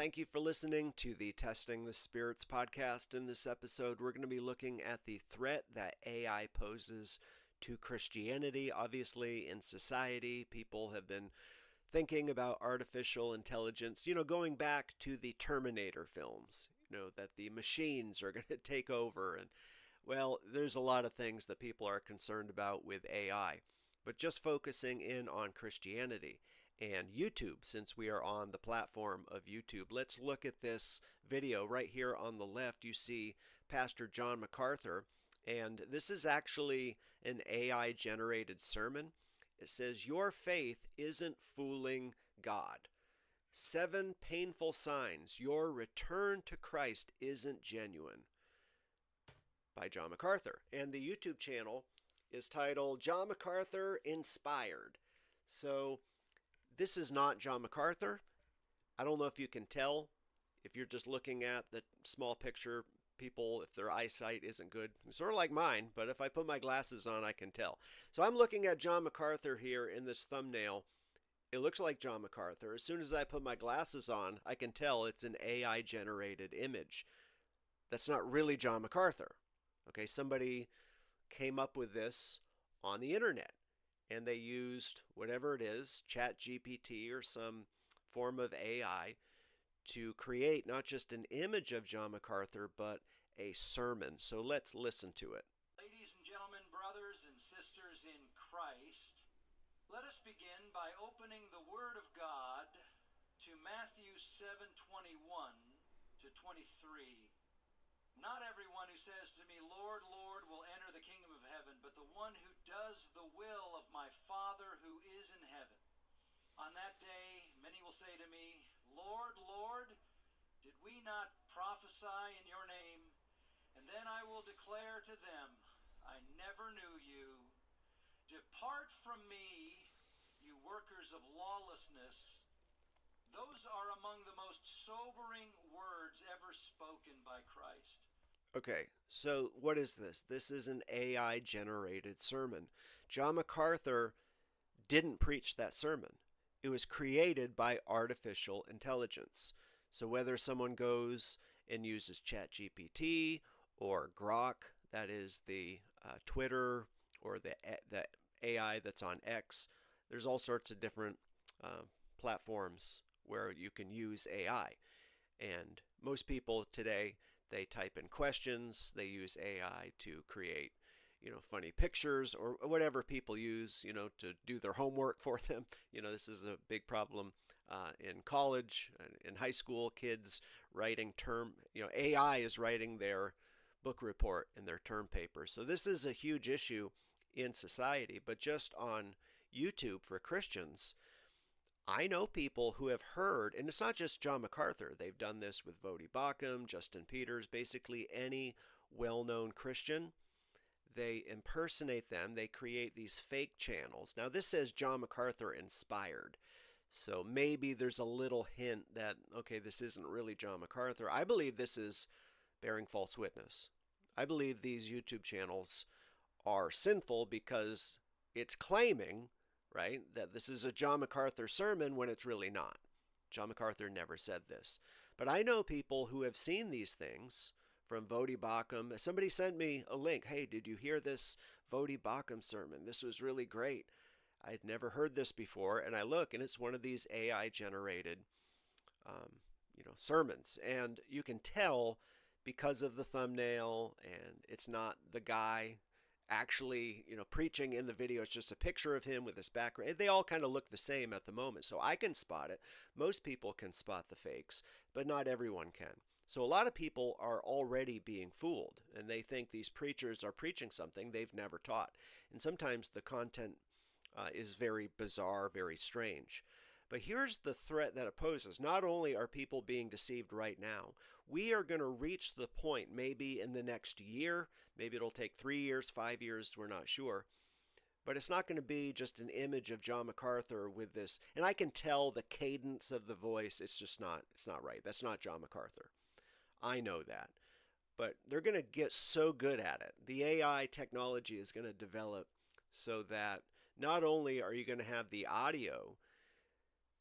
Thank you for listening to the Testing the Spirits podcast. In this episode, we're going to be looking at the threat that AI poses to Christianity. Obviously, in society, people have been thinking about artificial intelligence, going back to the Terminator films, that the machines are going to take over. And, well, there's a lot of things that people are concerned about with AI. But just focusing in on Christianity and YouTube, since we are on the platform of YouTube, let's look at this video right here on the left. You see Pastor John MacArthur, and this is actually an AI generated sermon. It says, "Your faith isn't fooling God. 7 painful signs your return to Christ isn't genuine," by John MacArthur. And the YouTube channel is titled John MacArthur Inspired. So this is not John MacArthur. I don't know if you can tell if you're just looking at the small picture. People, if their eyesight isn't good, sort of like mine, but if I put my glasses on, I can tell. So I'm looking at John MacArthur here in this thumbnail. It looks like John MacArthur. As soon as I put my glasses on, I can tell it's an AI generated image. That's not really John MacArthur. Okay, somebody came up with this on the internet, and they used whatever it is, ChatGPT or some form of AI, to create not just an image of John MacArthur, but a sermon. So let's listen to it. Ladies and gentlemen, brothers and sisters in Christ, let us begin by opening the Word of God to Matthew 7:21 to 23. "Not everyone who says to me, 'Lord, Lord,' will enter the kingdom of heaven, but the one who does the will of my Father who is in heaven. On that day, many will say to me, 'Lord, Lord, did we not prophesy in your name?' And then I will declare to them, 'I never knew you. Depart from me, you workers of lawlessness.'" Those are among the most sobering words ever spoken by Christ. Okay, so what is this? This is an AI generated sermon. John MacArthur didn't preach that sermon. It was created by artificial intelligence. So whether someone goes and uses ChatGPT or Grok, that is the Twitter or the AI that's on X, there's all sorts of different platforms where you can use AI. And most people today, they type in questions, they use AI to create funny pictures or whatever people use, to do their homework for them. This is a big problem in college, in high school, kids writing AI is writing their book report and their term paper. So this is a huge issue in society. But just on YouTube for Christians, I know people who have heard, and it's not just John MacArthur. They've done this with Voddie Baucham, Justin Peters, basically any well-known Christian. They impersonate them. They create these fake channels. Now, this says John MacArthur Inspired. So maybe there's a little hint that, okay, this isn't really John MacArthur. I believe this is bearing false witness. I believe these YouTube channels are sinful because it's claiming, right, that this is a John MacArthur sermon when it's really not. John MacArthur never said this. But I know people who have seen these things from Voddie Baucham. Somebody sent me a link. "Hey, did you hear this Voddie Baucham sermon? This was really great. I'd never heard this before." And I look, and it's one of these AI generated sermons. And you can tell because of the thumbnail, and it's not the guy actually preaching in the video. It's just a picture of him with his background. They all kind of look the same at the moment, so I can spot it. Most people can spot the fakes, but not everyone can. So a lot of people are already being fooled, and they think these preachers are preaching something they've never taught. And sometimes the content is very bizarre, very strange. But here's the threat that it poses. Not only are people being deceived right now, we are going to reach the point maybe in the next year, maybe it'll take 3 years, 5 years, we're not sure. But it's not going to be just an image of John MacArthur with this. And I can tell the cadence of the voice, it's not right. That's not John MacArthur. I know that. But they're going to get so good at it. The AI technology is going to develop so that not only are you going to have the audio,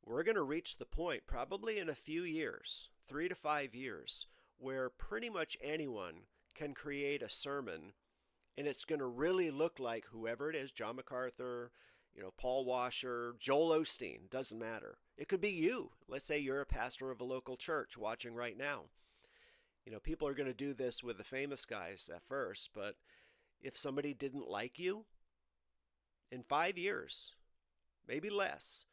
we're going to reach the point probably in a few years, 3 to 5 years, where pretty much anyone can create a sermon, and it's going to really look like whoever it is, John MacArthur, Paul Washer, Joel Osteen, doesn't matter. It could be you. Let's say you're a pastor of a local church watching right now. People are going to do this with the famous guys at first, but if somebody didn't like you, in 5 years, maybe less,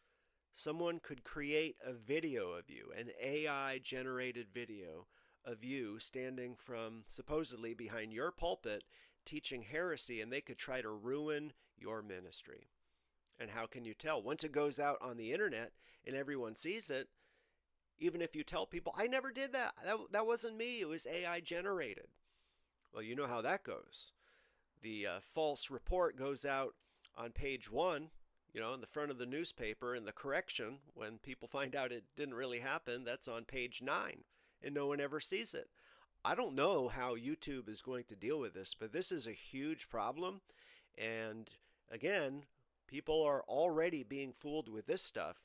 someone could create a video of you, an AI generated video of you standing from supposedly behind your pulpit teaching heresy, and they could try to ruin your ministry. And how can you tell? Once it goes out on the internet and everyone sees it, even if you tell people, I never did that, that wasn't me, it was AI generated. Well, you know how that goes. The false report goes out on page 1, in the front of the newspaper, and the correction, when people find out it didn't really happen, that's on page 9, and no one ever sees it. I don't know how YouTube is going to deal with this, but this is a huge problem. And again, people are already being fooled with this stuff.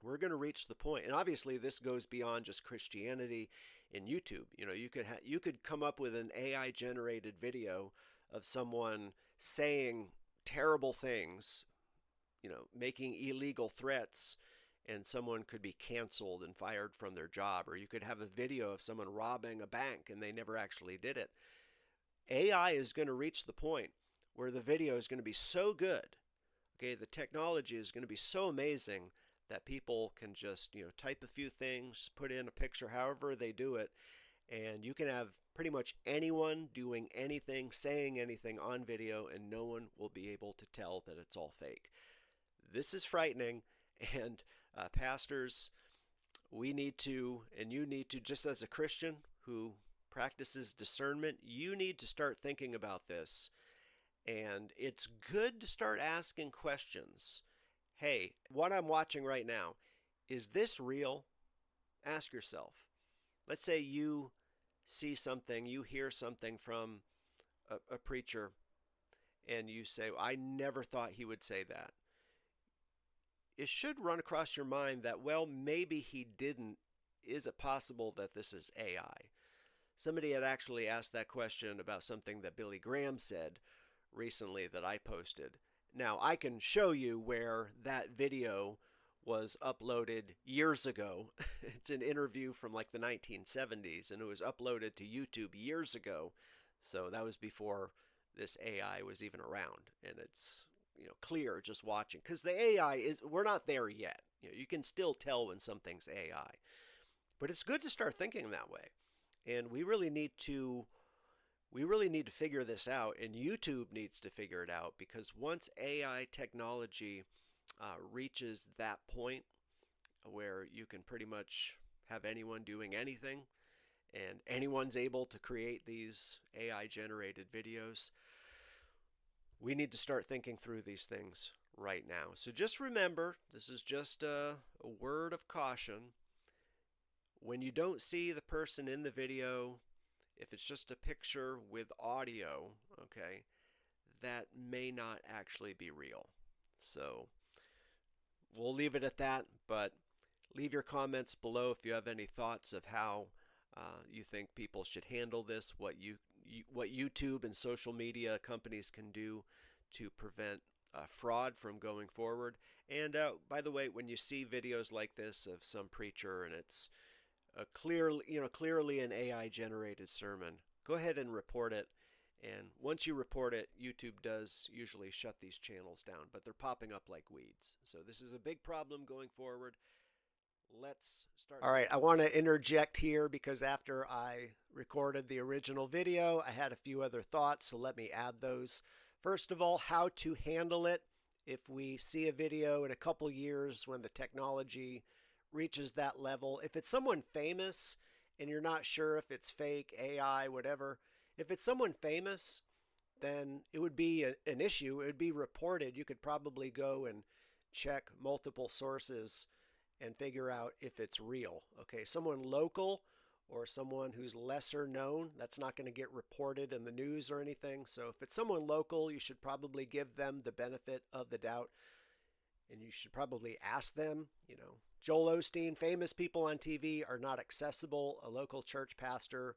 We're going to reach the point, and obviously this goes beyond just Christianity in YouTube. You could come up with an AI generated video of someone saying terrible things, making illegal threats, and someone could be canceled and fired from their job. Or you could have a video of someone robbing a bank and they never actually did it. AI is going to reach the point where the video is going to be so good, okay, the technology is going to be so amazing that people can just, type a few things, put in a picture, however they do it, and you can have pretty much anyone doing anything, saying anything on video, and no one will be able to tell that it's all fake. This is frightening, and pastors, we need to, and you need to, just as a Christian who practices discernment, you need to start thinking about this. And it's good to start asking questions. Hey, what I'm watching right now, is this real? Ask yourself. Let's say you see something, you hear something from a preacher, and you say, I never thought he would say that. It should run across your mind that, well, maybe he didn't. Is it possible that this is AI? Somebody had actually asked that question about something that Billy Graham said recently that I posted. Now, I can show you where that video was uploaded years ago. It's an interview from like the 1970s, and it was uploaded to YouTube years ago. So that was before this AI was even around, and it's clear just watching, because the AI we're not there yet. You can still tell when something's AI, but it's good to start thinking that way. And we really need to figure this out, and YouTube needs to figure it out, because once AI technology reaches that point where you can pretty much have anyone doing anything, and anyone's able to create these AI generated videos, we need to start thinking through these things right now. So just remember, this is just a word of caution. When you don't see the person in the video, if it's just a picture with audio, okay, that may not actually be real. So we'll leave it at that, but leave your comments below if you have any thoughts of how you think people should handle this, what YouTube and social media companies can do to prevent fraud from going forward. And by the way, when you see videos like this of some preacher and it's clearly an AI generated sermon, go ahead and report it. And once you report it, YouTube does usually shut these channels down, but they're popping up like weeds. So this is a big problem going forward. Let's start. All right, I want to interject here because after I recorded the original video, I had a few other thoughts, so let me add those. First of all, how to handle it if we see a video in a couple years when the technology reaches that level. If it's someone famous and you're not sure if it's fake, AI, whatever, if it's someone famous, then it would be an issue. It would be reported. You could probably go and check multiple sources and figure out if it's real. Okay, someone local or someone who's lesser known, that's not going to get reported in the news or anything. So if it's someone local, you should probably give them the benefit of the doubt. and you should probably ask them. Joel Osteen, famous people on TV are not accessible. A local church pastor,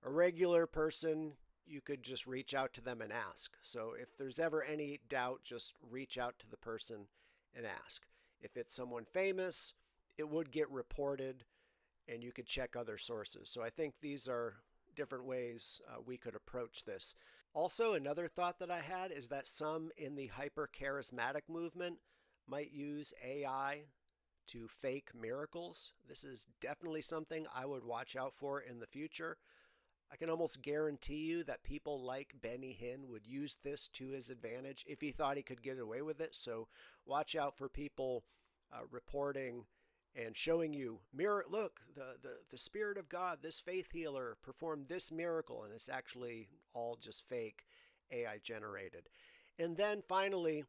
a regular person, you could just reach out to them and ask. So if there's ever any doubt, just reach out to the person and ask. If it's someone famous, it would get reported and you could check other sources. So I think these are different ways we could approach this. Also, another thought that I had is that some in the hyper-charismatic movement might use AI to fake miracles. This is definitely something I would watch out for in the future. I can almost guarantee you that people like Benny Hinn would use this to his advantage if he thought he could get away with it. So watch out for people reporting and showing you, look, the Spirit of God, this faith healer performed this miracle, and it's actually all just fake, AI generated. And then finally,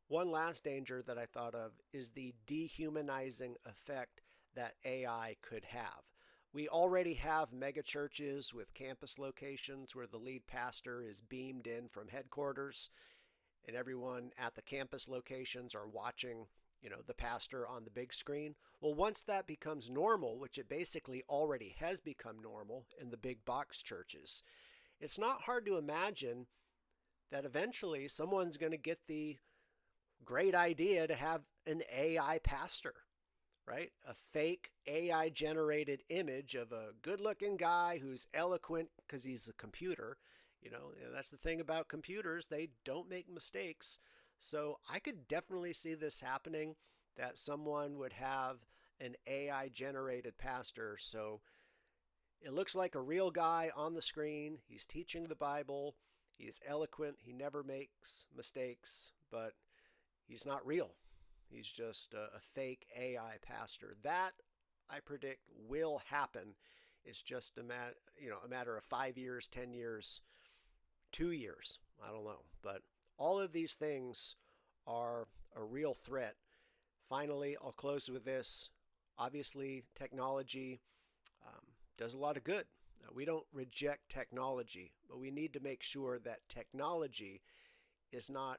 one last danger that I thought of is the dehumanizing effect that AI could have. We already have mega churches with campus locations where the lead pastor is beamed in from headquarters and everyone at the campus locations are watching, the pastor on the big screen. Well, once that becomes normal, which it basically already has become normal in the big box churches, it's not hard to imagine that eventually someone's going to get the great idea to have an AI pastor, right? A fake AI generated image of a good looking guy who's eloquent because he's a computer. That's the thing about computers. They don't make mistakes. So I could definitely see this happening, that someone would have an AI generated pastor. So it looks like a real guy on the screen. He's teaching the Bible. He's eloquent. He never makes mistakes, but he's not real. He's just a fake AI pastor. That, I predict, will happen. It's just a matter of 5 years, 10 years, 2 years. I don't know. But all of these things are a real threat. Finally, I'll close with this. Obviously, technology does a lot of good. We don't reject technology, but we need to make sure that technology is not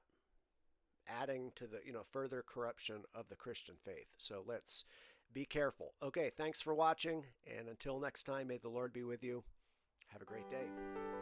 adding to the further corruption of the Christian faith. So let's be careful. Okay, thanks for watching, and until next time, may the Lord be with you. Have a great day.